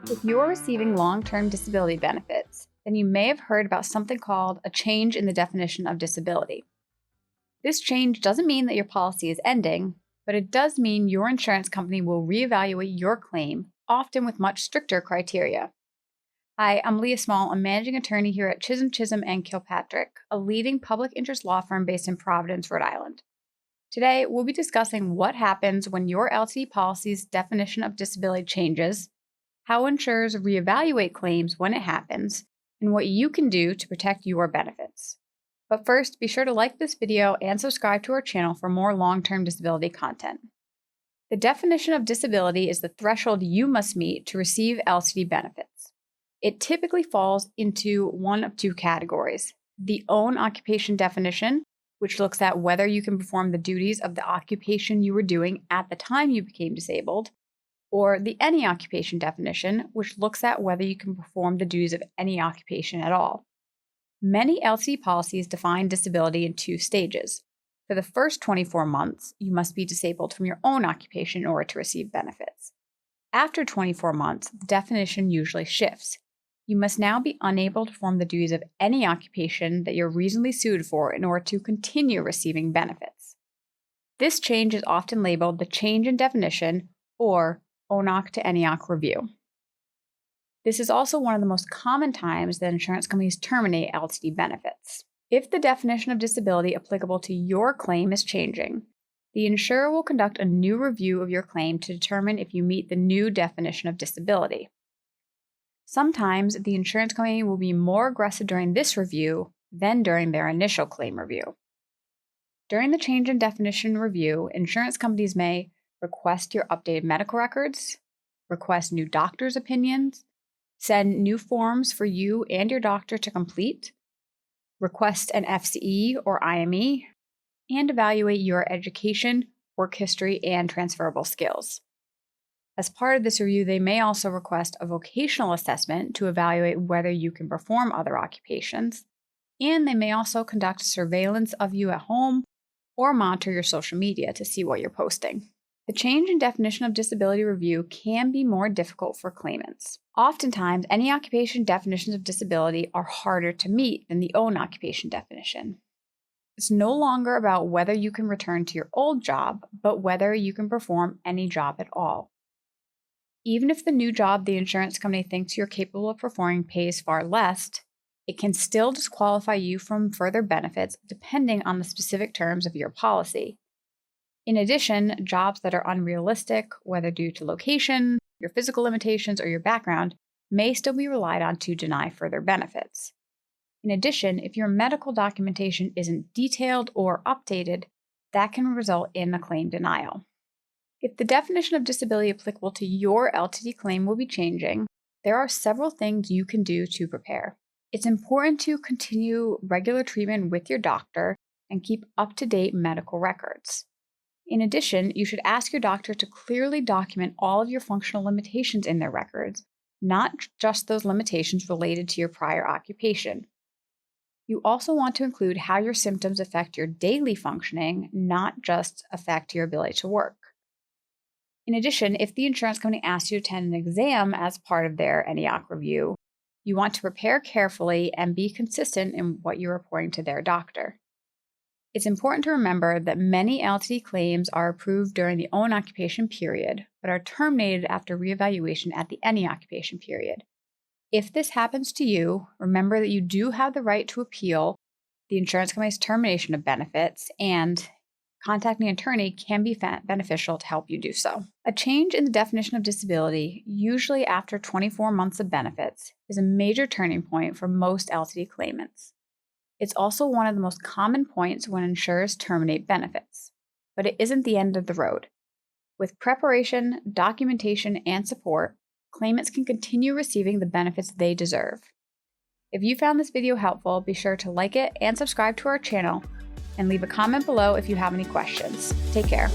If you're receiving long-term disability benefits, then you may have heard about something called a change in the definition of disability. This change doesn't mean that your policy is ending, but it does mean your insurance company will reevaluate your claim, often with much stricter criteria. Hi, I'm Leah Small, a managing attorney here at Chisholm & Kilpatrick, a leading public interest law firm based in Providence, Rhode Island. Today, we'll be discussing what happens when your LTD policy's definition of disability changes, how insurers reevaluate claims when it happens, and what you can do to protect your benefits. But first, be sure to like this video and subscribe to our channel for more long-term disability content. The definition of disability is the threshold you must meet to receive LTD benefits. It typically falls into one of two categories: the own occupation definition, which looks at whether you can perform the duties of the occupation you were doing at the time you became disabled, or the any occupation definition, which looks at whether you can perform the duties of any occupation at all. Many LTD policies define disability in two stages. For the first 24 months, you must be disabled from your own occupation in order to receive benefits. After 24 months, the definition usually shifts. You must now be unable to perform the duties of any occupation that you're reasonably suited for in order to continue receiving benefits. This change is often labeled the change in definition or ONOC to ENEOC review. This is also one of the most common times that insurance companies terminate LTD benefits. If the definition of disability applicable to your claim is changing, the insurer will conduct a new review of your claim to determine if you meet the new definition of disability. Sometimes the insurance company will be more aggressive during this review than during their initial claim review. During the change in definition review, insurance companies may request your updated medical records, request new doctor's opinions, send new forms for you and your doctor to complete, request an FCE or IME, and evaluate your education, work history, and transferable skills. As part of this review, they may also request a vocational assessment to evaluate whether you can perform other occupations, and they may also conduct surveillance of you at home or monitor your social media to see what you're posting. The change in definition of disability review can be more difficult for claimants. Oftentimes, any occupation definitions of disability are harder to meet than the own occupation definition. It's no longer about whether you can return to your old job, but whether you can perform any job at all. Even if the new job the insurance company thinks you're capable of performing pays far less, it can still disqualify you from further benefits depending on the specific terms of your policy. In addition, jobs that are unrealistic, whether due to location, your physical limitations, or your background, may still be relied on to deny further benefits. In addition, if your medical documentation isn't detailed or updated, that can result in a claim denial. If the definition of disability applicable to your LTD claim will be changing, there are several things you can do to prepare. It's important to continue regular treatment with your doctor and keep up-to-date medical records. In addition, you should ask your doctor to clearly document all of your functional limitations in their records, not just those limitations related to your prior occupation. You also want to include how your symptoms affect your daily functioning, not just affect your ability to work. In addition, if the insurance company asks you to attend an exam as part of their ENEOC review, you want to prepare carefully and be consistent in what you're reporting to their doctor. It's important to remember that many LTD claims are approved during the own occupation period, but are terminated after reevaluation at the any occupation period. If this happens to you, remember that you do have the right to appeal the insurance company's termination of benefits, and contacting an attorney can be beneficial to help you do so. A change in the definition of disability, usually after 24 months of benefits, is a major turning point for most LTD claimants. It's also one of the most common points when insurers terminate benefits. But it isn't the end of the road. With preparation, documentation, and support, claimants can continue receiving the benefits they deserve. If you found this video helpful, be sure to like it and subscribe to our channel, and leave a comment below if you have any questions. Take care.